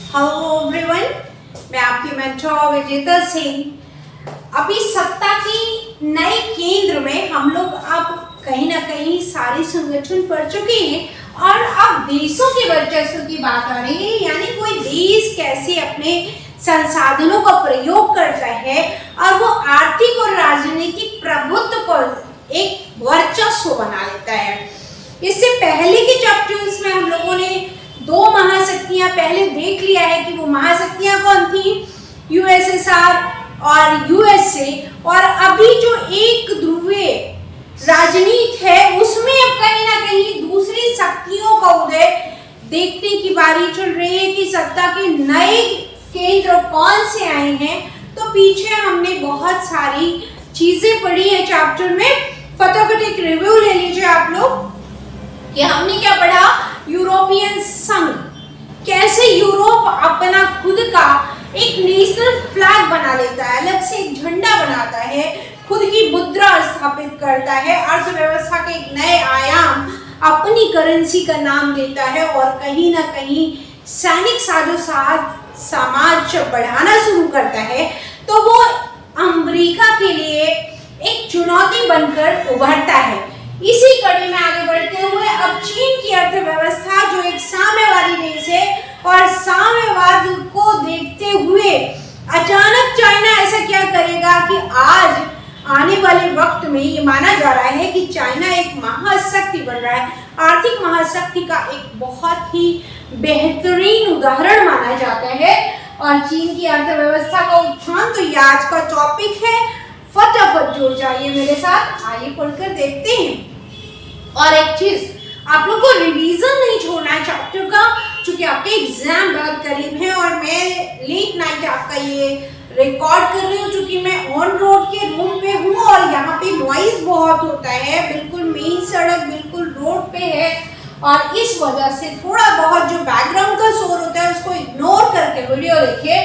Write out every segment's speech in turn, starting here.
Hello everyone, मैं आपकी mentor विजेता सिंह। अभी सत्ता की नए केंद्र में हम लोग अब कहीं ना कहीं सारे संगठन पढ़ चुके हैं और अब देशों के वर्चस्व की बात आ रही है, यानी कोई देश कैसे अपने संसाधनों का प्रयोग करता है और वो आर्थिक और राजनीतिक प्रभुत्व पर एक वर्चस्व बना लेता है। इससे पहले के चैप्टर्स में हम लोगों ने दो महाशक्तियां पहले देख लिया है कि वो महाशक्तियां कौन थी, यूएसएसआर और यूएसए। और अभी जो एक ध्रुवीय राजनीति है उसमें अब कहीं ना कहीं दूसरी शक्तियों का उदय देखने की बारी चल रही है कि सत्ता के नए केंद्र कौन से आए हैं। तो पीछे हमने बहुत सारी चीजें पढ़ी है चैप्टर में, फटाफट एक रिव्यू ले लीजिए आप लोग कि हमने क्या पढ़ा। यूरोपियन संघ, कैसे यूरोप अपना खुद का एक नेशनल फ्लैग बना लेता है, अलग से एक झंडा बनाता है, खुद की मुद्रा स्थापित करता है, अर्थव्यवस्था के एक नए आयाम अपनी करेंसी का नाम देता है और कहीं ना कहीं सैनिक समाज बढ़ाना शुरू करता है। तो वो अमेरिका के लिए एक चुनौती बनकर उभरता है। इसी कड़ी में आगे बढ़ते हुए अब चीन की अर्थव्यवस्था जो एक साम्यवादी देश है और साम्यवाद को देखते हुए अचानक चाइना ऐसा क्या करेगा कि आज आने वाले वक्त में ये माना जा रहा है कि चाइना एक महाशक्ति बन रहा है, आर्थिक महाशक्ति का एक बहुत ही बेहतरीन उदाहरण माना जाता है। और चीन की अर्थव्यवस्था का उत्थान, तो ये आज का टॉपिक है, फटाफट जुड़ जाइए मेरे साथ, आइए पढ़कर देखते हैं। और एक चीज आप लोग को रिवीजन नहीं छोड़ना है चैप्टर का, क्योंकि आपके एग्जाम बहुत करीब है और मैं लेट नाइट आपका ये रिकॉर्ड कर रही हूँ, क्योंकि मैं ऑन रोड के रूम पे हूँ और यहाँ पे नॉइज बहुत होता है, बिल्कुल मेन सड़क बिल्कुल रोड पे है और इस वजह से थोड़ा बहुत जो बैकग्राउंड का शोर होता है उसको इग्नोर करके वीडियो देखिए।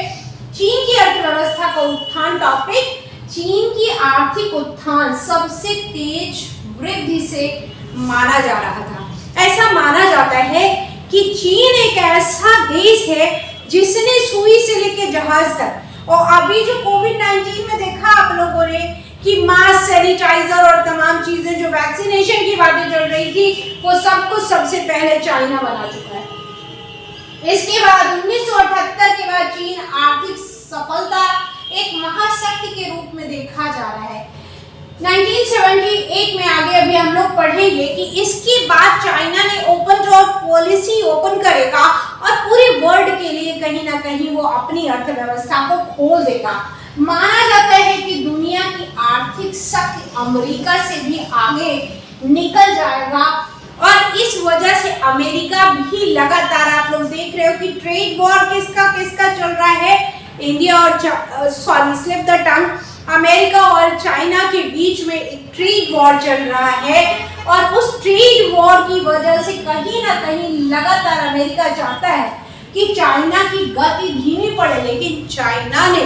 चीन की अर्थव्यवस्था का उत्थान टॉपिक। चीन की आर्थिक उत्थान सबसे तेज वृद्धि से माना जा रहा था। ऐसा माना जाता है कि चीन एक ऐसा देश है जिसने सुई से लेकर जहाज तक, और अभी जो कोविड-19 में देखा आप लोगों ने कि मास्क, सैनिटाइजर और तमाम चीजें जो वैक्सीनेशन की बातें चल रही थी, वो सब कुछ सबसे पहले चाइना बना चुका है। इसके बाद 1978 के बाद चीन आर्थिक सफलता एक महाशक्ति के रूप में देखा जा रहा है। 1978 में आगे अभी हम लोग पढ़ेंगे कि इसके बाद चाइना ने ओपन डोर पॉलिसी ओपन करेगा और पूरे वर्ल्ड के लिए कहीं ना कहीं वो अपनी अर्थव्यवस्था को खोल देगा। माना जाता है कि दुनिया की आर्थिक शक्ति अमेरिका से भी आगे निकल जाएगा और इस वजह से अमेरिका भी लगातार, आप लोग देख रहे हो कि ट्रेड वॉर किसका चल रहा है, इंडिया और स्लिप द टंग, अमेरिका और चाइना के बीच में एक ट्रेड वॉर चल रहा है और उस ट्रेड वॉर की वजह से कहीं ना कहीं लगातार अमेरिका चाहता है कि चाइना की गति धीमी पड़े, लेकिन चाइना ने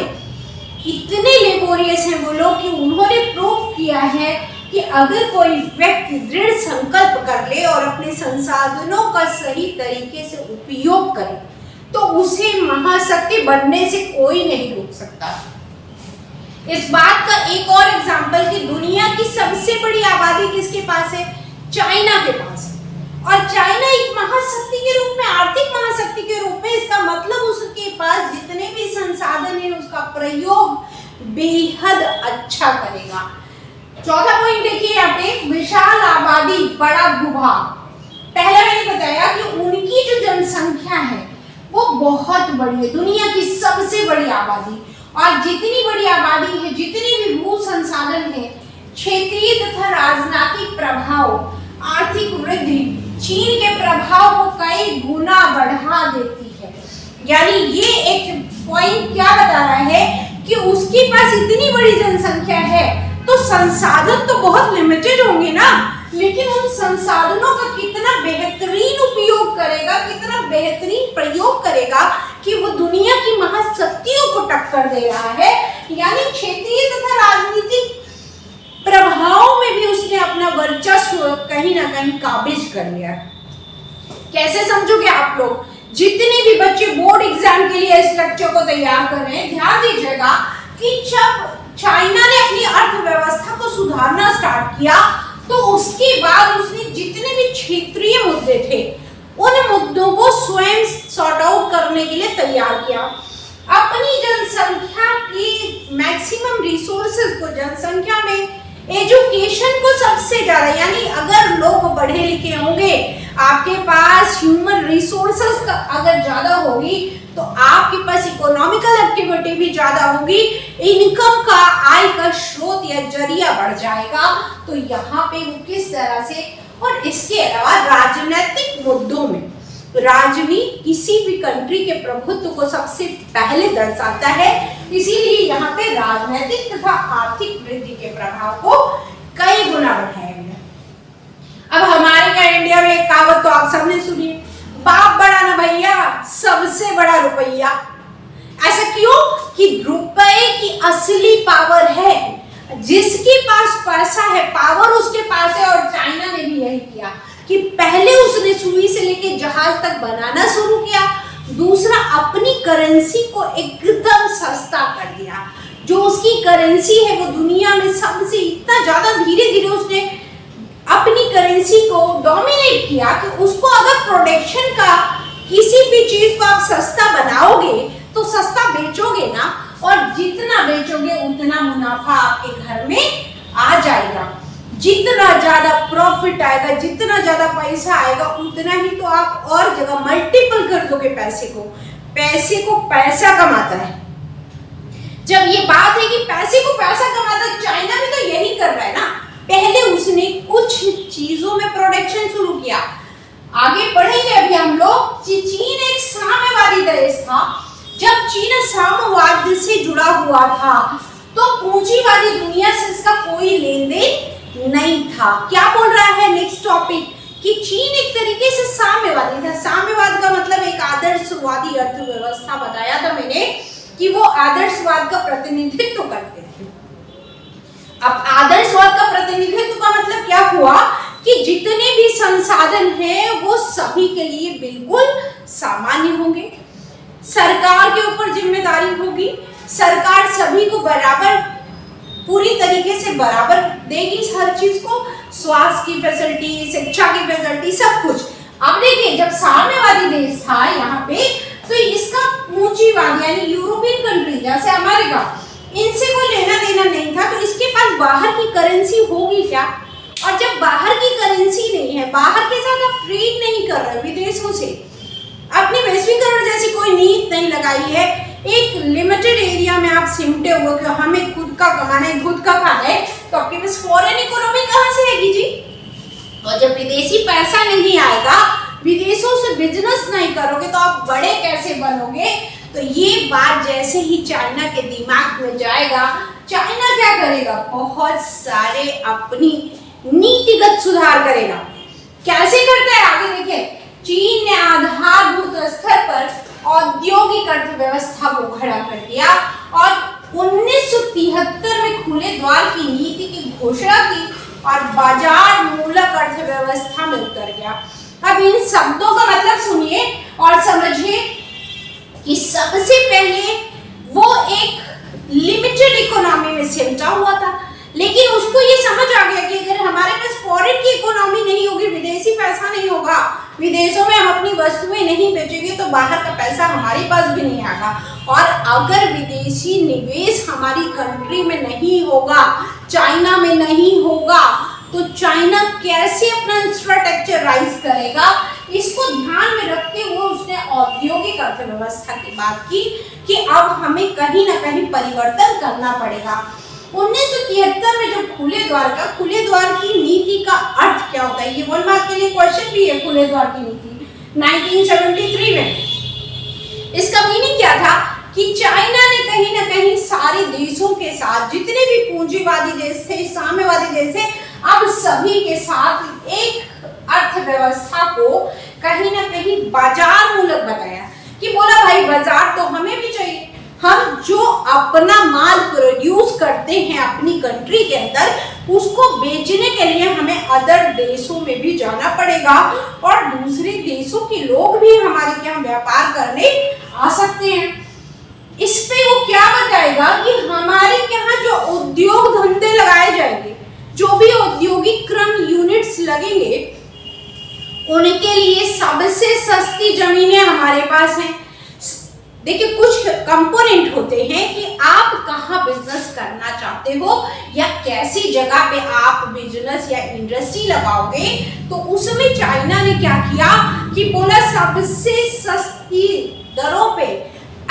इतने लेबोरियस हैं वो लोग कि उन्होंने प्रूव किया है कि अगर कोई व्यक्ति दृढ़ संकल्प कर ले और अपने संसाधनों का सही तरीके से उपयोग करे तो उसे महाशक्ति बनने से कोई नहीं रोक सकता। इस बात का एक और एग्जाम्पल कि दुनिया की सबसे बड़ी आबादी किसके पास है, चाइना के पास है। और चाइना एक महाशक्ति के रूप में, आर्थिक महाशक्ति के रूप में, इसका मतलब उसके पास जितने भी संसाधन है उसका प्रयोग बेहद अच्छा करेगा। चौथा पॉइंट देखिए यहाँ पे, विशाल आबादी, बड़ा भूभाग। पहले मैंने बताया कि उनकी जो जनसंख्या है वो बहुत बड़ी है, दुनिया की सबसे बड़ी आबादी, और जितनी बड़ी आबादी है, जितनी भी भू संसाधन है, क्षेत्रीय तथा राजनीतिक प्रभाव, आर्थिक वृद्धि चीन के प्रभाव को कई गुना बढ़ा देती है। यानी ये एक पॉइंट क्या बता रहा है कि उसके पास इतनी बड़ी जनसंख्या है तो संसाधन तो बहुत लिमिटेड होंगे ना, लेकिन उन संसाधनों का कितना बेहतरीन उपयोग करेगा, कितना बेहतरीन प्रयोग करेगा कि वो दुनिया की महाशक्तियों को टक्कर दे रहा है। यानी क्षेत्रीय तथा राजनीतिक प्रभाव में भी उसने अपना वर्चस्व कहीं ना कहीं काबिज कर लिया। कैसे समझोगे आप लोग, जितने भी बच्चे बोर्ड एग्जाम के के लिए इस लेक्चर को तैयार कर रहे हैं। ध्यान दीजिएगा कि जब चाइना ने अपनी अर्थव्यवस्था को सुधारना स्टार्ट किया तो उसके बाद उसने जितने भी क्षेत्रीय मुद्दे थे उन मुद्दों को स्वयं सॉर्ट आउट करने के लिए तैयार किया। अपनी जनसंख्या की मैक्सिमम रिसोर्सेज को, जनसंख्या में एजुकेशन को सबसे ज्यादा, यानी अगर लोग पढ़े लिखे होंगे, आपके पास ह्यूमन रिसोर्सेज अगर ज्यादा होगी तो आपके पास इकोनॉमिकल एक्टिविटी भी ज्यादा होगी, इनकम का, आय का स्रोत या जरिया बढ़ जाएगा। तो यहाँ पे वो किस तरह से, और इसके अलावा राजनीतिक मुद्दों में राजनीति किसी भी कंट्री के प्रभुत्व को सबसे पहले दर्शाता है, इसीलिए यहाँ पे राजनीतिक तथा आर्थिक वृद्धि के प्रभाव को कई गुना बढ़ाया गया। अब हमारे का इंडिया में एक कहावत तो आप सबने सुनी, बाप बड़ा ना भैया, सबसे बड़ा रुपया। ऐसा क्यों? कि रुपए की असली पावर है, जिसके पास पैसा है पावर उसके पास है। और चाइना ने भी यही किया कि पहले उसने सुई से लेके जहाज तक बनाना शुरू किया, दूसरा अपनी करेंसी को एकदम सस्ता कर दिया। जो उसकी करेंसी है वो दुनिया में सबसे इतना ज्यादा धीरे धीरे उसने अपनी करेंसी को डोमिनेट किया कि उसको अगर प्रोडक्शन का किसी भी चीज को आप सस्ता बनाओगे तो सस्ता बेचोगे ना, और जितना बेचोगे उतना मुनाफा आपके घर में आ जाएगा। जितना ज्यादा प्रॉफिट आएगा, जितना ज्यादा पैसा आएगा, उतना ही तो आप और जगह मल्टीपल कर दोगे पैसे को। पैसे को पैसा कमाता है। जब ये बात है कि पैसे को पैसा कमाता है, चाइना भी तो यही कर रहा है ना। पहले उसने कुछ चीजों में प्रोडक्शन शुरू किया, आगे बढ़ेंगे अभी हम लोग। चीन एक साम्यवादी देश था। जब चीन साम्यवाद से जुड़ा हुआ था तो पूंजीवादी दुनिया से इसका कोई लेन देन नहीं था। क्या बोल रहा है नेक्स्ट टॉपिक, कि चीन एक तरीके से साम्यवादी था। साम्यवाद का मतलब एक आदर्शवादी अर्थव्यवस्था बताया था मैंने, कि वो आदर्शवाद का प्रतिनिधित्व करते थे। अब आदर्शवाद का प्रतिनिधित्व का मतलब क्या हुआ कि जितने भी संसाधन हैं वो सभी के लिए बिल्कुल सामान्य होंगे। सरकार के ऊपर जिम्मेदारी होगी, सरकार सभी को बराबर, पूरी तरीके से बराबर देगी हर चीज को, स्वास्थ्य की फैसिलिटी, शिक्षा की फैसिलिटी, सब कुछ। अब देखिए जब साम्यवादी देश था यहाँ पे, तो इसका पूंजीवाद यानी यूरोपियन कंट्री जैसे अमेरिका, इनसे कोई लेना देना नहीं था। तो इसके पास बाहर की करेंसी होगी क्या? और जब बाहर की करेंसी नहीं है, बाहर के साथ आप ट्रेड नहीं कर रहे विदेशों से, अपनी वैश्वीकरण जैसी कोई नीति नहीं लगाई है, एक लिमिटेड एरिया में आप सिमटे हुए कि हमें खुद का कमाना है, खुद का खाना है, तो आपके पास फॉरेन इकोनॉमी कहाँ से आएगी जी? और जब विदेशी पैसा नहीं आएगा, विदेशों से बिजनेस नहीं करोगे, तो आप बड़े कैसे बनोगे? तो ये बात जैसे ही चाइना के दिमाग में जाएगा, चाइना क्या करेगा? बहुत सारे अपनी नीतिगत सुधार करेगा। कैसे करता है आगे देखिए। चीन ने आधारभूत स्तर पर औद्योगिक अर्थव्यवस्था को खड़ा कर दिया और 1973 में खुले द्वार की नीति की घोषणा की और बाजार मूलक अर्थव्यवस्था में उतर गया। अब इन शब्दों का मतलब सुनिए और समझिए कि सबसे पहले वो एक लिमिटेड इकोनॉमी में सिमटा हुआ था, लेकिन उसको ये समझ आ गया कि अगर हमारे पास फॉरेन की इकोनॉमी नहीं होगी, विदेशी पैसा नहीं होगा, विदेशों में हम अपनी वस्तुएं नहीं बेचेंगे, तो बाहर का पैसा हमारे पास भी नहीं आएगा। और अगर विदेशी निवेश हमारी कंट्री में नहीं होगा, चाइना में नहीं होगा, तो चाइना कैसे अपना इंफ्रास्ट्रक्चर राइज करेगा? इसको ध्यान में रखते हुए उसने औद्योगिक अर्थव्यवस्था की बात की कि अब हमें कहीं ना कहीं परिवर्तन करना पड़ेगा। 1973 में जो खुले द्वार की नीति का अर्थ क्या होता है, ये 1 मार्क के लिए क्वेश्चन भी है। खुले द्वार की नीति 1973 में इसका मीनिंग क्या था कि चाइना ने कहीं ना कहीं सारे देशों के साथ, जितने भी पूंजीवादी देश थे, साम्यवादी देश थे, अब सभी के साथ एक अर्थव्यवस्था को कहीं ना कहीं बाजार मूलक बताया कि बोला भाई बाजार तो हमें भी चाहिए, हम जो अपना माल प्रोड्यूस करते हैं अपनी कंट्री के अंदर, उसको बेचने के लिए हमें अदर देशों में भी जाना पड़ेगा और दूसरे देशों के लोग भी हमारे यहाँ व्यापार करने आ सकते हैं। लगेंगे, उनके लिए सबसे सस्ती जमीनें हमारे पास हैं। देखिए, कुछ कंपोनेंट होते हैं कि आप कहाँ बिजनेस करना चाहते हो या कैसी जगह पे आप बिजनेस या इंडस्ट्री लगाओगे, तो उसमें चाइना ने क्या किया कि बोला सबसे सस्ती दरों पे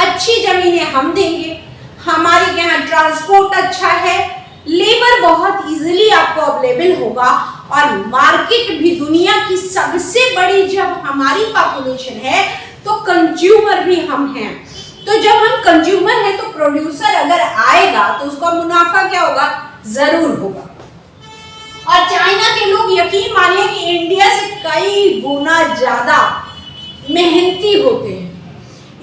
अच्छी जमीनें हम देंगे, हमारे यहाँ ट्रांसपोर्ट अच्छा है, लेबर बहुत इजीली आपको अवेलेबल होगा, और मार्केट भी दुनिया की सबसे बड़ी जब हमारी पॉपुलेशन है तो कंज्यूमर भी हम हैं। तो जब हम कंज्यूमर हैं तो प्रोड्यूसर अगर आएगा तो उसका मुनाफा क्या होगा, जरूर होगा। और चाइना के लोग यकीन मानिए कि इंडिया से कई गुना ज्यादा मेहनती होते हैं।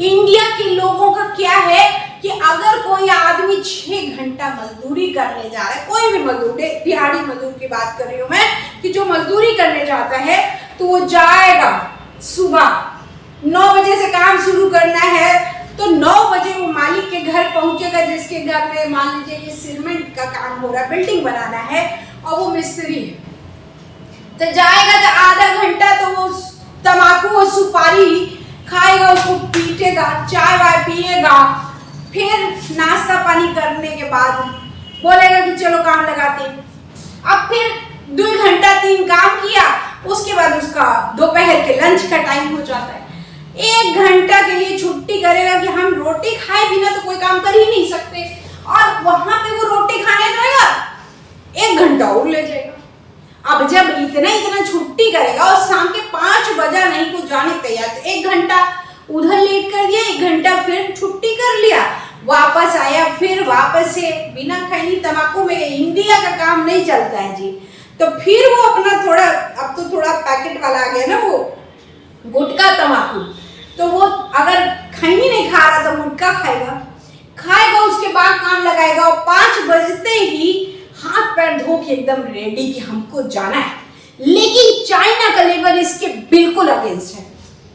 इंडिया के लोगों का क्या है कि अगर कोई आदमी 6 घंटा मजदूरी करने जा रहा है, कोई भी मजदूर, दिहाड़ी मजदूर की बात कर रही हूं मैं, कि जो मजदूरी करने जाता है तो वो जाएगा सुबह 9 बजे से काम शुरू करना है तो 9 बजे वो मालिक के घर पहुंचेगा, जिसके घर में मान लीजिए कि सीमेंट का काम हो रहा है, बिल्डिंग बनाना है, और वो मिस्त्री है, तो जाएगा तो आधा घंटा तो वो तंबाकू और सुपारी खाएगा, उसको पीटेगा, चाय वाय पिएगा, फिर नाश्ता पानी करने के बाद बोलेगा कि चलो काम लगाते हैं। अब फिर 2 घंटा 3 काम किया, उसके बाद उसका दोपहर के लंच का टाइम हो जाता है। 1 घंटा के लिए छुट्टी करेगा कि हम रोटी खाए बिना तो कोई काम कर ही नहीं सकते, और वहां पे वो रोटी खाने जाएगा 1 घंटा और ले जाएगा। अब जब इतना छुट्टी करेगा और शाम के 5 बजा नहीं को जाने तैयार, तो 1 घंटा उधर लेट कर दिया, 1 घंटा फिर छुट्टी कर लिया, वापस आया, फिर वापस से बिना खैनी तंबाकू में इंडिया का काम नहीं चलता है जी। तो फिर वो अपना थोड़ा, अब तो थोड़ा पैकेट वाला आ गया ना वो गुटखा तंबाकू, तो वो अगर खैनी नहीं खा रहा तो गुटखा खाएगा, उसके बाद काम लगाएगा, और 5 बजते ही हाथ पैर धो के एकदम रेडी कि हमको जाना है। लेकिन चाइना का लेबर इसके बिल्कुल अगेंस्ट है।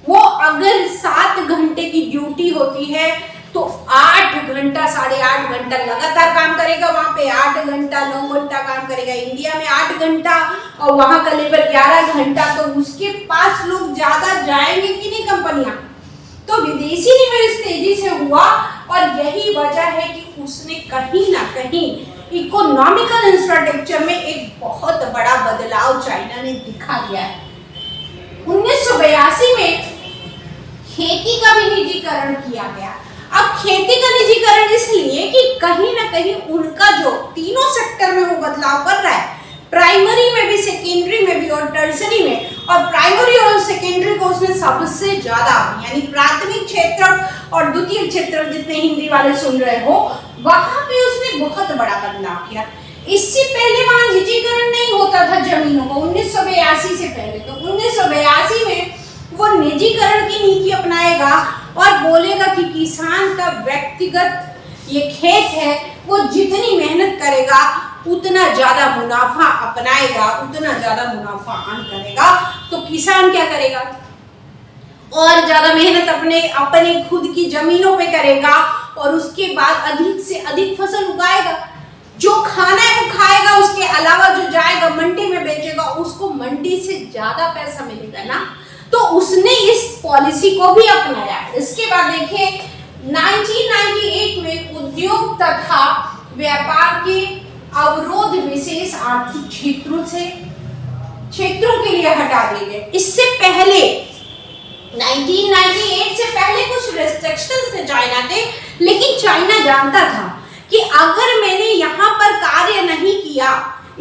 वो अगर 7 घंटे की ड्यूटी होती है तो 8 घंटा 8.5 घंटा लगातार काम करेगा, वहां पे 8 घंटा 9 घंटा काम करेगा। इंडिया में 8 घंटा और वहां का लेबर 11 घंटा, तो उसके पास लोग ज्यादा जाएंगे कि नहीं कंपनियां। तो विदेशी निवेश तेजी से हुआ, और यही वजह है कि उसने कहीं ना कहीं इकोनॉमिकल इंफ्रास्ट्रक्चर में एक बहुत बड़ा बदलाव चाइना ने दिखा दिया है। 1982 में खेती का भी निजीकरण किया गया। अब खेती का निजीकरण इसलिए कि कहीं ना कहीं उनका जो तीनों सेक्टर में वो बदलाव कर रहा है, प्राइमरी में भी, सेकेंडरी में भी और टर्सरी में। और प्राइमरी और सेकेंडरी को उसने सबसे ज्यादा, यानी प्राथमिक क्षेत्र और द्वितीय क्षेत्र, जितने हिंदी वाले सुन रहे हो, वहां पे उसने बहुत बड़ा बदलाव किया। इससे पहले वहां निजीकरण नहीं होता था जमीनों को, 1982 से पहले। तो 1982 में वो निजीकरण की नीति अपनाएगा और बोलेगा कि किसान का व्यक्तिगत ये खेत है, वो जितनी मेहनत करेगा उतना ज्यादा मुनाफा अपनाएगा, उतना ज्यादा मुनाफा अर्न करेगा। तो किसान क्या करेगा, और ज्यादा मेहनत अपने खुद की जमीनों पे करेगा, और उसके बाद अधिक से अधिक फसल उगाएगा। जो खाना है वो खाएगा, उसके अलावा जो जाएगा मंडी में बेचेगा, उसको मंडी से ज्यादा पैसा मिलेगा ना। तो उसने इस पॉलिसी को भी अपनाया। इसके बाद देखिए 1998 में उद्योग तथा व्यापार के अवरोध विशेष आर्थिक क्षेत्रों के लिए हटा दिए गए। इससे पहले 1998 से पहले कुछ रेस्ट्रिक्शंस थे चाइना के, लेकिन चाइना जानता था कि अगर मैंने यहाँ पर कार्य नहीं किया,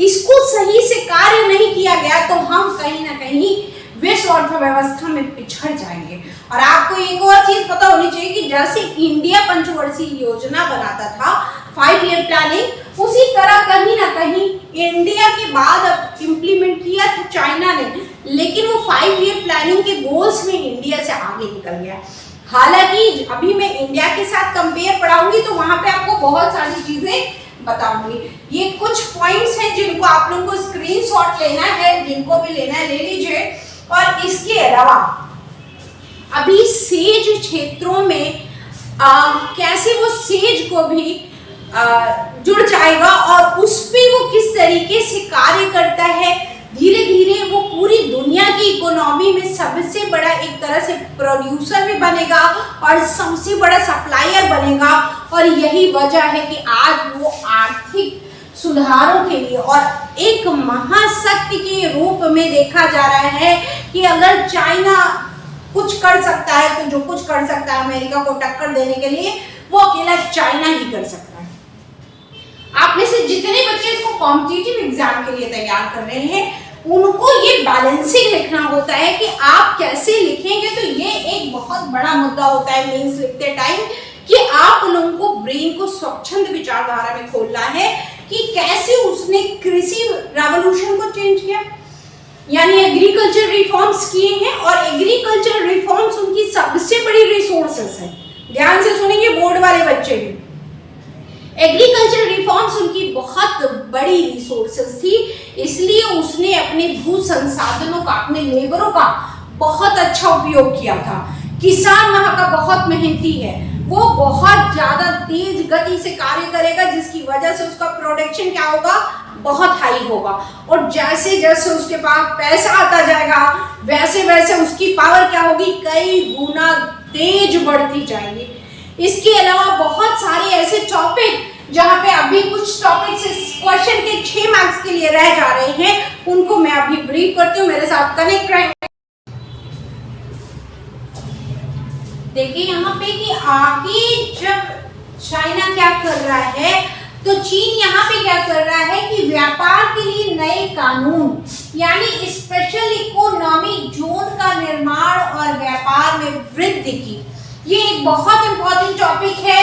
इसको सही से कार्य नहीं किया गया, तो हम कहीं ना कहीं विश्व अर्थव्यवस्था में पिछड़ जाएंगे। और आपको एक और चीज पता होनी चाहिए कि जैसे इंडिया पंचवर्षीय योजना बनाता था, 5 ईयर प्लानिंग, उसी तरह कहीं ना कहीं इंडिया के बाद इम्प्लीमेंट किया था चाइना ने, लेकिन वो 5 ईयर प्लानिंग के गोल्स में इंडिया से आगे निकल गया। हालांकि अभी मैं इंडिया के साथ कंपेयर पढ़ाऊंगी तो वहां पे आपको बहुत सारी चीजें बताऊंगी। ये कुछ पॉइंट्स हैं जिनको आप लोगों को स्क्रीनशॉट लेना है, जिनको भी लेना है ले लीजिए। और इसके अलावा अभी सेज क्षेत्रों में कैसे वो सेज को भी जुड़ जाएगा और उस पे वो किस तरीके से कार्य करता है, धीरे धीरे वो पूरी दुनिया की इकोनॉमी में सबसे बड़ा एक तरह से प्रोड्यूसर भी बनेगा और सबसे बड़ा सप्लायर बनेगा। और यही वजह है कि आज वो आर्थिक सुधारों के लिए और एक महाशक्ति के रूप में देखा जा रहा है कि अगर चाइना कुछ कर सकता है तो जो कुछ कर सकता है अमेरिका को टक्कर देने के लिए वो अकेला चाइना ही कर सकता है। आप में से जितने बच्चे इसको कॉम्पिटिटिव एग्जाम के लिए तैयार कर रहे हैं उनको ये बैलेंसिंग लिखना होता है कि आप कैसे लिखेंगे। तो ये एक बहुत बड़ा मुद्दा होता है मेंस लिखते टाइम कि आप लोगों को ब्रेन को स्वच्छंद विचारधारा में खोलना है कि कैसे उसने कृषि रेवोल्यूशन को चेंज किया, यानी एग्रीकल्चर रिफॉर्म्स किए हैं। और एग्रीकल्चर रिफॉर्म्स उनकी सबसे बड़ी रिसोर्सेस है। ध्यान से सुनेंगे बोर्ड वाले बच्चे भी। एग्रीकल्चर रिफॉर्म्स उनकी बहुत बड़ी रिसोर्सेस थी, इसलिए उसने अपने भू संसाधनों का, अपने लेबरों का बहुत अच्छा उपयोग किया था। किसान वहां का बहुत मेहनती है, वो बहुत ज्यादा तेज गति से कार्य करेगा जिसकी वजह से उसका प्रोडक्शन क्या होगा, बहुत हाई होगा। और जैसे जैसे उसके पास पैसा आता जाएगा वैसे वैसे उसकी पावर क्या होगी, कई गुना तेज बढ़ती जाएगी। इसके अलावा बहुत सारे ऐसे टॉपिक जहां पे अभी कुछ टॉपिक से क्वेश्चन के 6 मार्क्स के लिए रह जा रहे हैं उनको मैं अभी ब्रीफ करती हूँ, मेरे साथ कनेक्ट रहें। देखिए यहाँ पे कि आगे जब चाइना क्या कर रहा है तो चीन यहाँ पे क्या कर रहा है कि व्यापार के लिए नए कानून यानी स्पेशल इकोनॉमिक जोन का निर्माण और व्यापार में वृद्धि की। ये एक बहुत इंपॉर्टेंट टॉपिक है,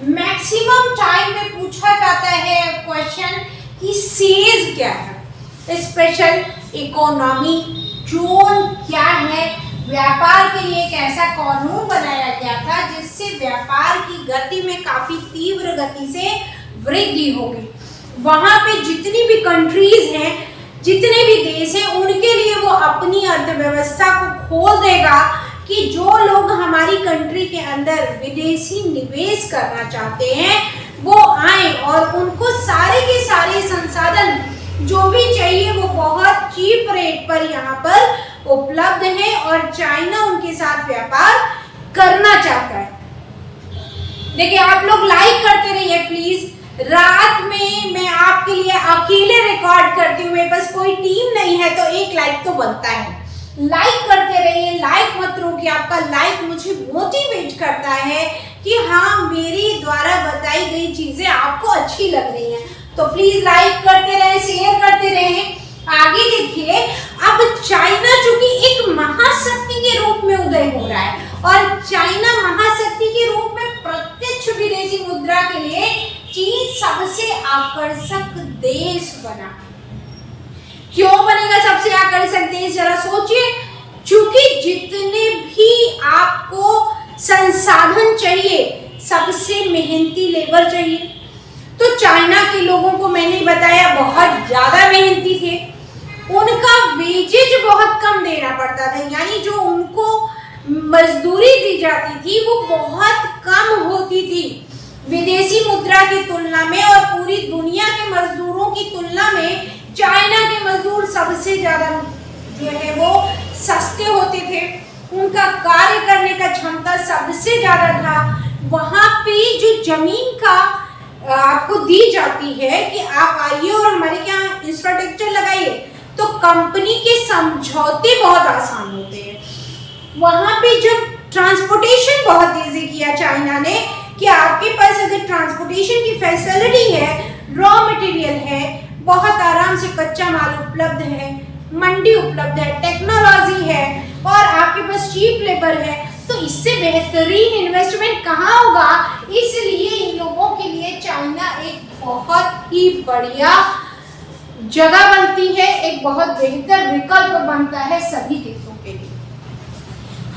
मैक्सिमम टाइम में पूछा जाता है क्वेश्चन कि सेज क्या है, स्पेशल इकोनॉमी जोन क्या है। व्यापार के लिए एक ऐसा कानून बनाया गया था जिससे व्यापार की गति में काफी तीव्र गति से वृद्धि होगी। वहां पे जितनी भी कंट्रीज हैं, जितने भी देश हैं, उनके लिए वो अपनी अर्थव्यवस्था को खोल देगा कि जो लोग हमारी कंट्री के अंदर विदेशी निवेश करना चाहते हैं वो आए और उनको सारे के सारे संसाधन जो भी चाहिए वो बहुत चीप रेट पर यहाँ पर उपलब्ध है और चाइना उनके साथ व्यापार करना चाहता है। देखिए आप लोग लाइक करते रहिए प्लीज। रात में मैं आपके लिए अकेले रिकॉर्ड करती हूँ, मेरे पास कोई टीम नहीं है तो एक लाइक तो बनता है। लाइक करते रहिए, लाइक मत रोकिए। आपका लाइक मुझे मोटिवेट करता है कि हाँ मेरी द्वारा बताई गई चीजें आपको अच्छी लग रही हैं। तो प्लीज लाइक करते रहे, शेयर करते रहे। आगे देखिए, अब चाइना जो कि एक महाशक्ति के रूप में उदय हो रहा है और चाइना महाशक्ति के रूप में प्रत्यक्ष विदेशी मुद्रा के लिए चीन सबसे आकर्षक देश बना। क्यों बनेगा सबसे आकर्षक देश, जरा सोचिए। क्योंकि जितने भी आपको संसाधन चाहिए, सबसे मेहनती लेबर चाहिए। तो चाइना के लोगों को मैंने बताया बहुत ज्यादा मेहनती थे, उनका वेजेज बहुत कम देना पड़ता था, यानी जो उनको मजदूरी दी जाती थी वो बहुत कम होती थी विदेशी मुद्रा की तुलना में। और पूरी दुनिया के मजदूरों की तुलना में चाइना के मजदूर सबसे ज्यादा जो है वो सस्ते होते थे, उनका कार्य करने का क्षमता सबसे ज्यादा था। वहां पे जो जमीन का आपको दी जाती है कि आप आइए और हमारे यहाँ इंफ्रास्ट्रक्चर लगाइए, तो कंपनी के समझौते बहुत आसान होते हैं। वहां पे जब ट्रांसपोर्टेशन बहुत इजी किया चाइना ने कि आपके पास अगर ट्रांसपोर्टेशन की फैसिलिटी है, रॉ मटेरियल है, बहुत आराम से कच्चा माल उपलब्ध है, मंडी उपलब्ध है, टेक्नोलॉजी है और आपके पास चीप लेबर है, तो इससे बेहतरीन इन्वेस्टमेंट कहाँ होगा। इसलिए इन लोगों के लिए चाइना एक बहुत ही बढ़िया जगह बनती है, एक बहुत बेहतर विकल्प बनता है सभी देशों के लिए।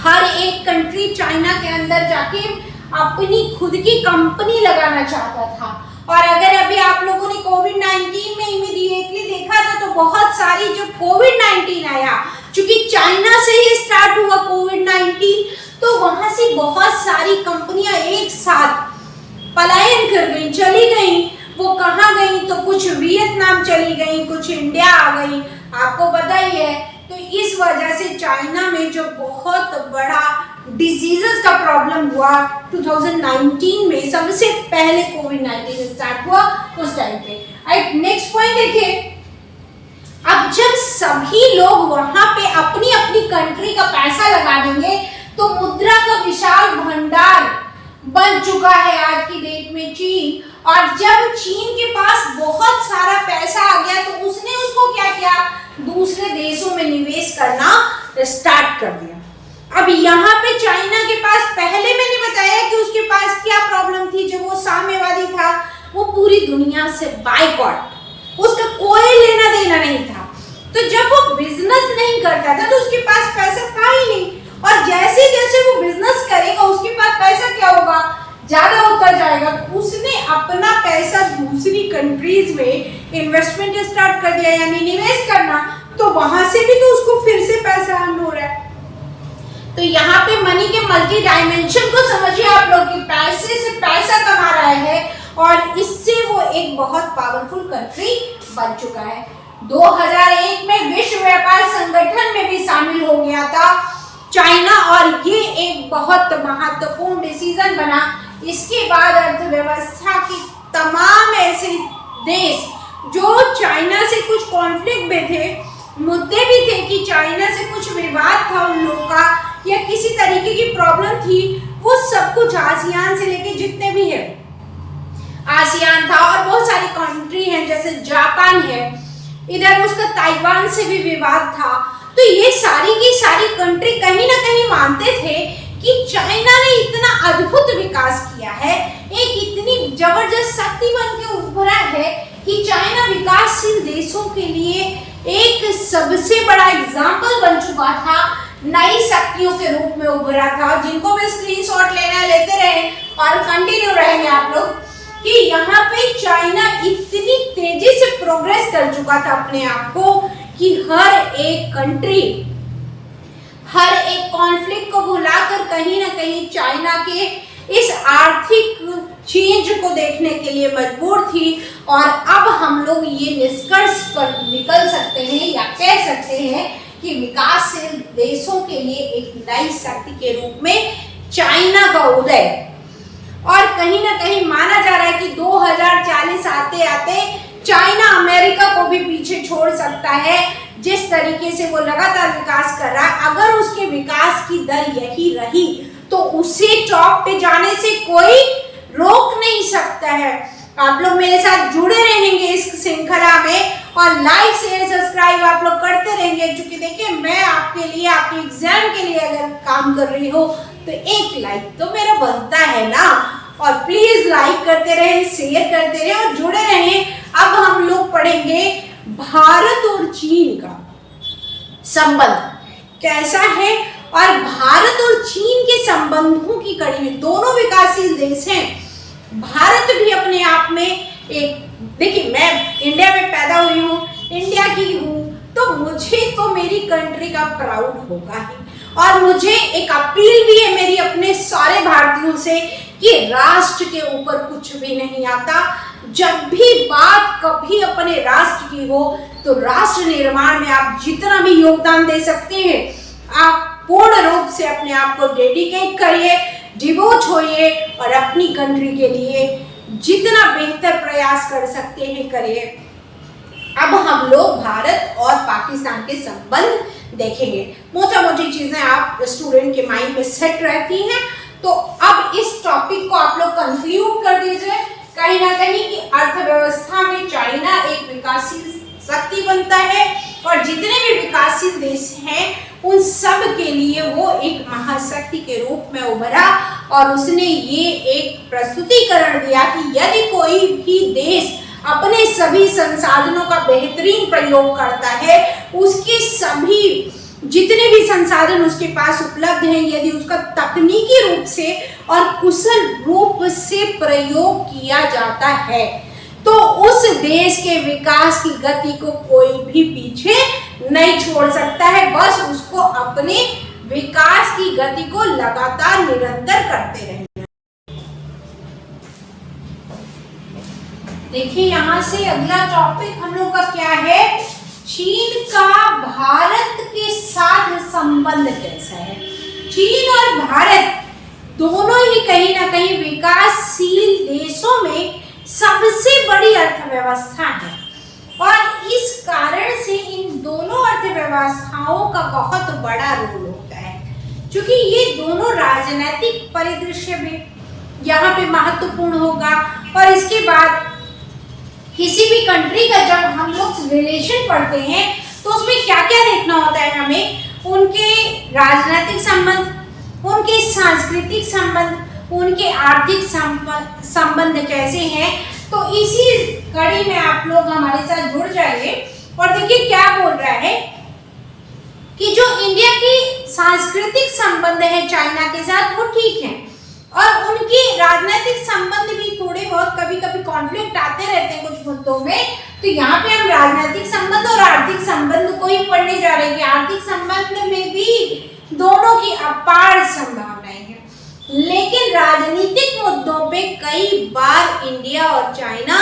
हर एक कंट्री चाइना के अंदर जाके अपनी खुद की कंपनी लगाना चाहता था। और अगर अभी आप लोगों ने कोविड-19 में इमीडिएटली देखा था तो बहुत सारी जो कोविड-19 आया, क्योंकि चाइना से ही स्टार्ट हुआ कोविड-19, तो वहां से बहुत सारी कंपनियां एक साथ पलायन कर गई, चली गई। वो कहाँ गई, तो कुछ वियतनाम चली गई, कुछ इंडिया आ गई। आपको पता ही है। तो इस वजह से चाइना में जो बहुत बड़ा डिजीजेस का प्रॉब्लम हुआ 2019 में, सबसे पहले कोविड-19 स्टार्ट हुआ उस टाइम पे। नेक्स्ट पॉइंट देखिए, अब जब सभी लोग वहां पे अपनी अपनी कंट्री का पैसा लगा देंगे तो मुद्रा का विशाल भंडार बन चुका है आज की डेट में चीन। और जब चीन के पास बहुत सारा पैसा आ गया तो उसने उसको क्या किया, दूसरे देशों में निवेश करना स्टार्ट कर दिया। अब यहाँ पे चाइना के पास, पहले मैंने बताया कि उसके पास क्या प्रॉब्लम थी, जब वो साम्यवादी था, वो पूरी दुनिया से बायकॉट, उसका कोई लेना देना नहीं था। तो जब वो बिजनेस नहीं करता था तो उसके पास पैसा था ही नहीं, और जैसे जैसे वो बिजनेस करेगा उसके पास पैसा क्या होगा, ज्यादा होता जाएगा। उसने अपना पैसा दूसरी कंट्रीज में इन्वेस्टमेंट स्टार्ट कर दिया, यानी निवेश करना, तो वहां से भी तो उसको फिर से पैसा अर्न हो रहा है। तो यहाँ पे मनी के मल्टी डायमेंशन को समझिए आप लोग, कि पैसे से पैसा कमा रहा है और इससे वो एक बहुत पावरफुल कंट्री बन चुका है। 2001 में विश्व व्यापार संगठन में भी शामिल हो गया था चाइना, और ये एक बहुत महत्वपूर्ण डिसीजन बना। इसके बाद अर्थव्यवस्था की तमाम ऐसे देश जो चाइना से कुछ कॉन्फ्लिक्ट में थे, मुद्दे भी थे कि चाइना से कुछ विवाद था उन लोगों का या किसी तरीके की प्रॉब्लम थी, वो सब कुछ आसियान से लेके जितने भी है, आसियान था और बहुत सारी कंट्री हैं जैसे जापान है, इधर उसका ताइवान से भी विवाद था। तो ये सारी की सारी कंट्री कहीं ना कहीं मानते थे कि चाइना ने इतना अद्भुत विकास किया है, एक इतनी जबरदस्त शक्ति बन के उभरा है कि चाइना विकासशील देशों के लिए एक सबसे बड़ा एग्जाम्पल बन चुका था, नई शक्तियों के रूप में उभरा था। जिनको भी स्क्रीनशॉट लेना है लेते रहे और कंटिन्यू रहेंगे आप लोग, कि यहाँ पे चाइना इतनी तेजी से प्रोग्रेस कर चुका था अपने आप को कि हर एक कंट्री, हर एक कॉन्फ्लिक्ट को भुलाकर कहीं ना कहीं चाइना के इस आर्थिक चेंज को देखने के लिए मजबूर थी। और अब हम लोग ये निष्कर्ष पर निकल सकते हैं या कह सकते हैं कि विकासशील देशों के लिए एक नई शक्ति के रूप में चाइना का उदय। और कहीं ना कहीं माना जा रहा है कि 2040 आते आते चाइना अमेरिका को भी पीछे छोड़ सकता है। जिस तरीके से वो लगातार विकास कर रहा है, अगर उसके विकास की दर यही रही तो उसे टॉप पे जाने से कोई रोक नहीं सकता है। आप लोग मेरे साथ जुड़े रहेंगे इस श्रृंखला में और लाइक शेयर सब्सक्राइब आप लोग करते रहेंगे, क्योंकि देखिए मैं आपके लिए, आपके एग्जाम के लिए अगर काम कर रही हो तो एक लाइक तो मेरा बनता है ना। और प्लीज लाइक करते रहे, शेयर करते रहे और जुड़े रहे। अब हम लोग पढ़ेंगे भारत और चीन का संबंध कैसा है, और भारत और चीन के संबंधों की कड़ी में, दोनों विकासशील देश हैं। भारत भी अपने आप में एक, देखिए मैं इंडिया में पैदा हुई हूँ, इंडिया की हूँ, तो मुझे तो मेरी कंट्री का प्राउड होगा ही। और मुझे एक अपील भी है मेरी अपने सारे भारतीयों से कि राष्ट्र के ऊपर कुछ भी नहीं आता। जब भी बात कभी अपने राष्ट्र की हो तो राष्ट्र निर्माण में आप जितना भी योगदान दे सकते हैं, आप पूर्ण रूप से अपने आप को डेडिकेट करिए, डिवोट होइए और अपनी कंट्री के लिए जितना बेहतर प्रयास कर सकते हैं करिए। अब हम लोग भारत और पाकिस्तान के संबंध देखेंगे। मोटा मोटी चीजें आप स्टूडेंट के माइंड में सेट रहती हैं। तो अब इस टॉपिक को आप लोग कंक्लूड कर दीजिए कहीं ना कहीं कि अर्थव्यवस्था में चाइना एक विकासशील शक्ति बनता है और जितने भी विकासशील देश हैं उन सब के लिए वो एक महाशक्ति के रूप में उभरा। और उसने ये एक प्रस्तुतिकरण दिया कि यदि कोई भी देश अपने सभी संसाधनों का बेहतरीन प्रयोग करता है, उसके सभी जितने भी संसाधन उसके पास उपलब्ध हैं, यदि उसका तकनीकी रूप से और कुशल रूप से प्रयोग किया जाता है, तो उस देश के विकास की गति को कोई भी पीछे नहीं छोड़ सकता है। बस उसको अपने विकास की गति को लगातार निरंतर करते रहना। देखिए यहाँ से अगला टॉपिक हम लोग का क्या है, चीन का भारत के साथ संबंध कैसा है। चीन और भारत दोनों ही कहीं ना कहीं विकासशील देशों में सबसे बड़ी अर्थव्यवस्था है और इस कारण से इन दोनों अर्थव्यवस्थाओं का बहुत बड़ा रोल होता है, क्योंकि ये दोनों राजनीतिक परिदृश्य में यहाँ पे महत्वपूर्ण होगा। और इसके बाद किसी भी कंट्री का जब हम लोग रिलेशन पढ़ते हैं तो उसमें क्या क्या देखना होता है हमें, उनके राजनीतिक संबंध, उनके सांस्कृतिक संबंध, उनके आर्थिक संबंध कैसे हैं। तो इसी कड़ी में आप लोग हमारे साथ जुड़ जाइए और देखिए क्या बोल रहा है कि जो इंडिया की सांस्कृतिक संबंध है चाइना के साथ वो ठीक है और उनकी राजनीतिक संबंध भी थोड़े बहुत कभी कभी कॉन्फ्लिक्ट आते रहते हैं कुछ मुद्दों में। तो यहाँ पे हम राजनीतिक संबंध और आर्थिक संबंध को ही पढ़ने जा रहे हैं कि आर्थिक संबंध में भी दोनों की अपार संभावनाएं हैं, लेकिन राजनीतिक मुद्दों पे कई बार इंडिया और चाइना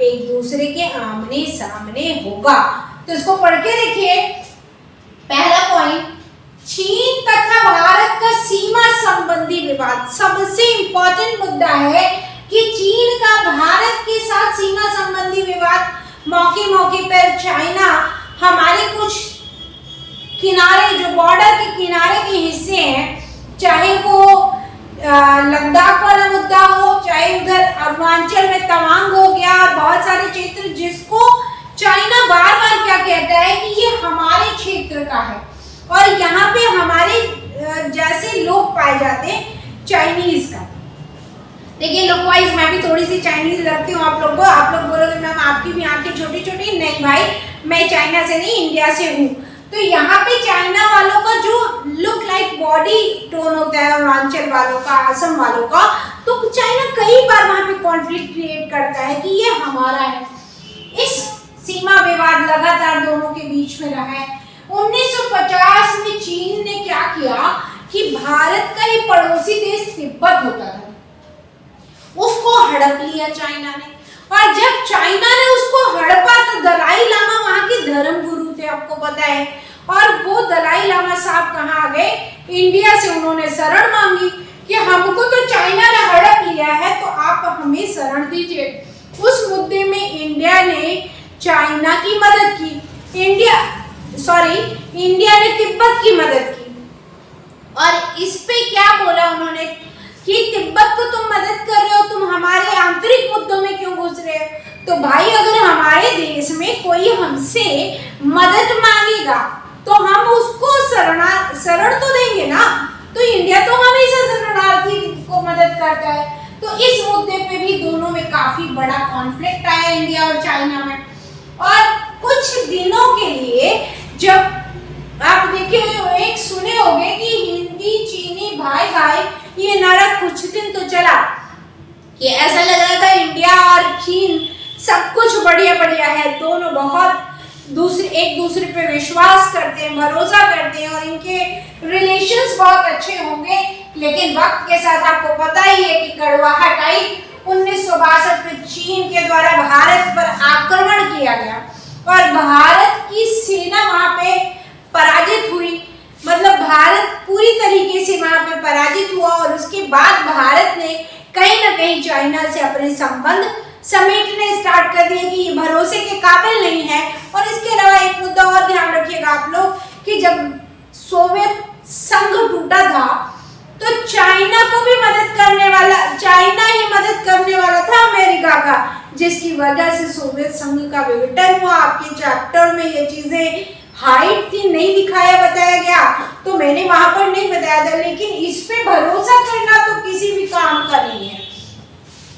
एक दूसरे के आमने सामने होगा। तो इसको पढ़ के देखिए। पहला पॉइंट, चीन तथा भारत का सीमा संबंधी विवाद। सबसे इंपॉर्टेंट मुद्दा है कि चीन का भारत के साथ सीमा संबंधी विवाद। मौके मौके पर चाइना हमारे कुछ किनारे, जो बॉर्डर के किनारे के हिस्से हैं, चाहे वो लद्दाख वाला मुद्दा हो, चाहे उधर अरुणाचल में तवांग हो गया, बहुत सारे क्षेत्र जिसको चाइना बार बार क्या कहता है कि ये हमारे क्षेत्र का है और यहाँ पे हमारे जैसे लोग पाए जाते हैं चाइनीज का। देखिए लुक वाइज मैं भी थोड़ी सी चाइनीज लगती हूँ आप लोग को। आप लोग बोलोगे मैम आपकी भी आंखें छोटी छोटी। नहीं भाई, मैं चाइना से नहीं इंडिया से हूँ। तो यहाँ पे चाइना वालों का जो लुक लाइक बॉडी टोन होता है अरुणाचल वालों का, असम वालों का, तो चाइना कई बार वहाँ पे कॉन्फ्लिक्ट क्रिएट करता है कि ये हमारा है। इस सीमा विवाद लगातार दोनों के बीच में रहा है। 1950 में चीन ने क्या किया कि भारत का ही पड़ोसी देश तिब्बत होता था, उसको हड़प लिया चाइना ने। और जब चाइना ने उसको हड़पा तो दलाई लामा वहां के धर्म गुरु थे, आपको पता है। और वो दलाई लामा साहब कहाँ आ गए, इंडिया से उन्होंने शरण मांगी कि हमको तो चाइना ने हड़प लिया है तो आप हमें शरण दीजिए। उस मुद्दे में इंडिया ने चाइना की मदद की, इंडिया ने तिब्बत की मदद की। और इस पे क्या बोला उन्होंने कि तिब्बत को तुम मदद कर रहे हो, तुम हमारे आंतरिक मुद्दों में क्यों घुस रहे हो। तो भाई अगर हमारे देश में कोई हमसे मदद मांगेगा तो हम उसको शरण तो देंगे ना। तो इंडिया तो हमेशा शरणार्थी को मदद करता है। तो इस मुद्दे पे भी दोनों में काफी बड़ा कॉन्फ्लिक्ट आया इंडिया और चाइना में। और कुछ दिनों के लिए जब आप देखिए एक सुने होंगे कि हिंदी चीनी भाई भाई ये नारा कुछ दिन तो चला कि ऐसा लग रहा था इंडिया और चीन सब कुछ बढ़िया बढ़िया है, दोनों बहुत एक दूसरे पे विश्वास करते हैं, भरोसा करते हैं और इनके रिलेशंस बहुत अच्छे होंगे। लेकिन वक्त के साथ आपको पता ही है कि कड़वाहट आई। 1962 में चीन के द्वारा भारत पर आक्रमण किया गया और भारत की सेना वहां पे पराजित हुई। मतलब भारत पूरी तरीके से वहां पे पराजित हुआ और उसके बाद भारत ने कहीं ना कहीं चाइना से अपने संबंध समेटने स्टार्ट कर दिए कि ये भरोसे के काबिल नहीं है। और इसके अलावा एक मुद्दा और ध्यान रखिएगा आप लोग कि जब सोवियत संघ टूटा था तो चाइना को भी मदद करने वाला, चाइना ही मदद करने वाला था अमेरिका का, जिसकी वजह से सोवियत संघ का विघटन हुआ। आपके चैप्टर में ये चीजें हाइट थी, नहीं दिखाया बताया गया, तो मैंने वहां पर नहीं बताया था। लेकिन इस पे भरोसा करना तो किसी भी काम का नहीं है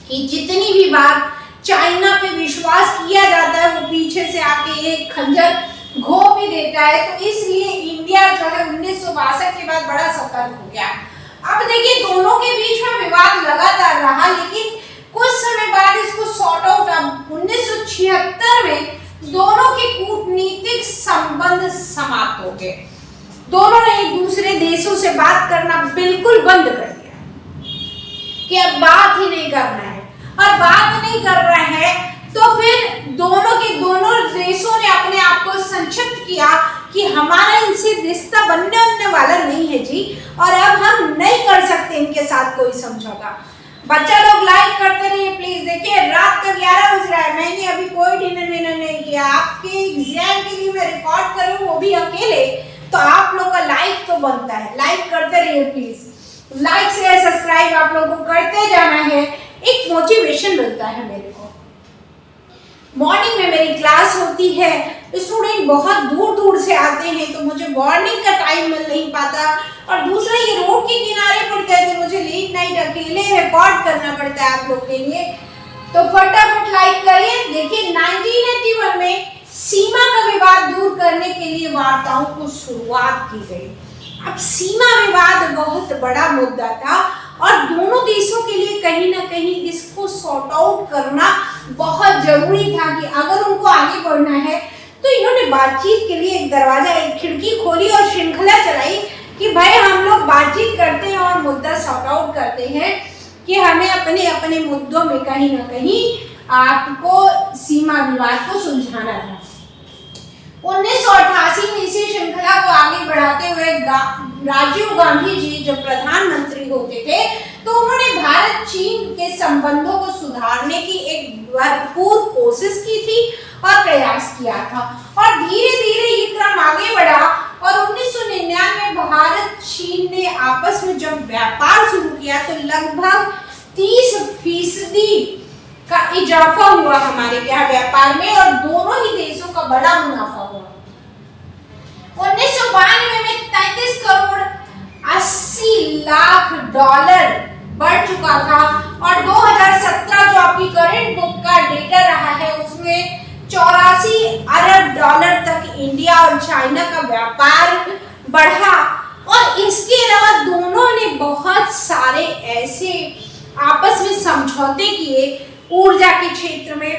कि जितनी भी बार चाइना पे विश्वास किया जाता है वो पीछे से आके एक खंजर घो भी देता है। तो इसलिए इंडिया जो है 1962 के बाद बड़ा सतर्क हो गया। अब देखिए दोनों के बीच में विवाद लगातार रहा, लेकिन कुछ समय बाद इसको सॉर्ट आउट। अब 1976 में दोनों के कूटनीतिक संबंध समाप्त हो गए। दोनों ने एक दूसरे देशों से बात करना बिल्कुल बंद कर दिया कि अब बात ही नहीं करना है। और बात नहीं कर रहे हैं तो फिर दोनों के दोनों देशों ने अपने आप को संक्षिप्त किया कि हमारा इनसे रिश्ता बनने वाला नहीं है जी, और अब हम नहीं कर सकते इनके साथ कोई समझौता। बच्चा लोग लाइक करते रहिए प्लीज। देखिए रात का 11 बज रहा है, मैंने अभी कोई डिनर विनर नहीं किया। आपके एग्जाम के लिए मैं रिकॉर्ड करूं वो भी अकेले, तो आप लोग का लाइक तो बनता है, लाइक करते रहिए प्लीज। लाइक शेयर सब्सक्राइब आप लोगों को करते जाना है, एक मोटिवेशन मिलता है मेरे को। मॉर्निंग में मेरी क्लास होती है, स्टूडेंट बहुत दूर दूर से आते हैं, तो मुझे मॉर्निंग का टाइम मिल नहीं पाता, और दूसरा ये रोड के किनारे पड़ते हैं, तो मुझे लेट नाइट अकेले रिकॉर्ड करना पड़ता है आप लोग के लिए। तो फटाफट लाइक करिए। देखिए 1981 में सीमा का विवाद दूर करने के लिए वार्ताओं को शुरुआत की गई। अब सीमा विवाद बहुत बड़ा मुद्दा था, और दोनों देशों के लिए कहीं ना कहीं इसको सॉर्ट आउट करना बहुत जरूरी था कि अगर उनको आगे बढ़ना है। तो इन्होंने बातचीत के लिए एक दरवाजा, एक खिड़की खोली और श्रृंखला चलाई कि भाई हम लोग बातचीत करते हैं और मुद्दा सॉर्ट आउट करते हैं कि हमें अपने अपने मुद्दों में कहीं ना कहीं आपको सीमा विवाद को सुलझाना था। 1988 में इसी श्रृंखला को आगे बढ़ाते हुए राजीव गांधी जी जब प्रधानमंत्री होते थे, तो उन्होंने भारत चीन के संबंधों को सुधारने की एक भरपूर कोशिश की थी और प्रयास किया था, और धीरे धीरे ये क्रम आगे बढ़ा। और 1999 में भारत चीन ने आपस में जब व्यापार शुरू किया तो लगभग 30% का इजाफा हुआ हमारे यहाँ व्यापार में, और दोनों ही देशों का बड़ा मुनाफा हुआ। 1992 में 33 करोड़ 80 लाख डॉलर बढ़ चुका था, और 2017 जो आपकी करंट बुक का डेटा रहा है उसमें 84 अरब डॉलर तक इंडिया और चाइना का व्यापार बढ़ा। और इसके अलावा दोनों ने बहुत सारे ऐसे आपस में समझौते किए ऊर्जा के क्षेत्र में,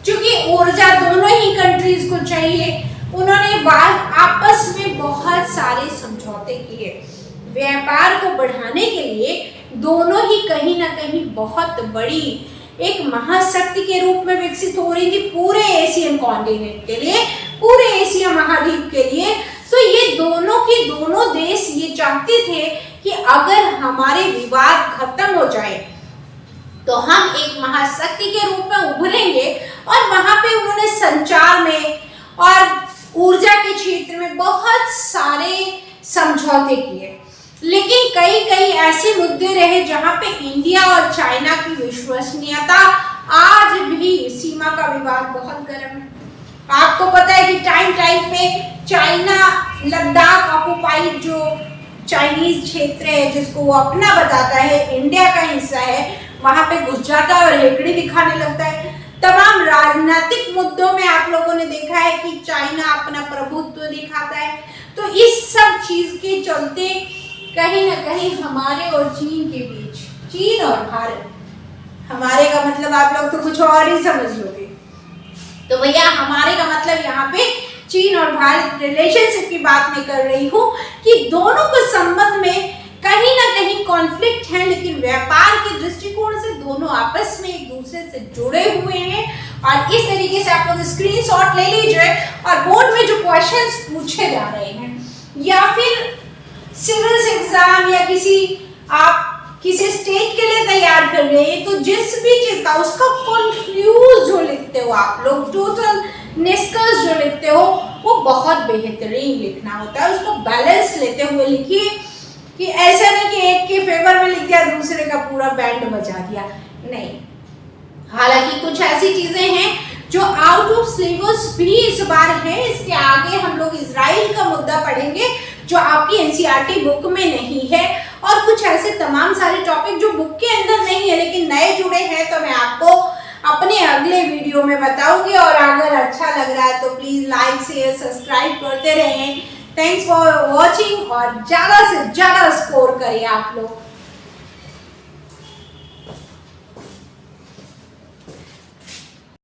क्योंकि ऊर्जा दोनों ही कंट्रीज को चाहिए। उन्होंने आपस में बहुत सारे समझौते किए। व्यापार को बढ़ाने के लिए दोनों ही कहीं ना कहीं बहुत बड़ी एक महाशक्ति के रूप में विकसित हो रही थी पूरे एशियन कॉन्टिनेंट के लिए, पूरे एशिया महाद्वीप के लिए। तो ये दोनों के दोनों देश ये चाहते थे कि अगर हमारे विवाद खत्म हो जाए तो हम एक महाशक्ति के रूप में उभरेंगे। और वहां पे उन्होंने संचार में और ऊर्जा के क्षेत्र में बहुत सारे समझौते किए, लेकिन कई ऐसे मुद्दे रहे जहां पे इंडिया और चाइना की विश्वसनीयता आज भी सीमा का विवाद बहुत गर्म है। आपको पता है कि टाइम पे चाइना लद्दाख ऑक्युपाइड जो चाइनीज क्षेत्र है जिसको वो अपना बताता है, इंडिया का हिस्सा है, वहां पे घुस जाता है और हेकड़ी दिखाने लगता है। तमाम राजनीतिक मुद्दों में आप लोगों ने देखा है कि चाइना अपना प्रभुत्व दिखाता है। तो इस सब चीज के चलते कहीं ना कहीं हमारे और चीन के बीच, चीन और भारत, हमारे का मतलब आप लोग तो कुछ और ही समझ लोगे, तो भैया हमारे का मतलब यहाँ पे चीन और भारत रिलेशनशिप की बात नहीं कर रही हूँ कि दोनों के संबंध में कहीं ना कहीं कॉन्फ्लिक्ट है, लेकिन व्यापार के दृष्टिकोण से दोनों आपस में एक दूसरे से जुड़े हुए हैं। और इस तरीके से आप लोग स्क्रीनशॉट ले लीजिए, और बोर्ड में जो क्वेश्चंस पूछे जा रहे हैं या फिर सिविल एग्जाम या आप किसी स्टेट के लिए तैयार कर रहे हैं, तो जिस भी चीज का उसका कंक्लूज जो लिखते हो आप लोग, टोटल निष्कर्ष जो लिखते हो, वो बहुत बेहतरीन लिखना होता है। उसको बैलेंस लेते हुए लिखिए, कि ऐसा नहीं कि एक के फेवर में लिख दिया दूसरे का पूरा बैंड बजा दिया, नहीं। हालांकि कुछ ऐसी चीजें हैं जो आउट ऑफ सिलेबस भी इस बार है। इसके आगे हम लोग इजराइल का मुद्दा पढ़ेंगे जो आपकी एनसीईआरटी बुक में नहीं है, और कुछ ऐसे तमाम सारे टॉपिक जो बुक के अंदर नहीं है लेकिन नए जुड़े हैं, तो मैं आपको अपने अगले वीडियो में बताऊंगी। और अगर अच्छा लग रहा है तो प्लीज लाइक शेयर सब्सक्राइब करते रहें। थैंक्स फॉर वॉचिंग, और ज़्यादा से ज़्यादा स्कोर करें आप लोग।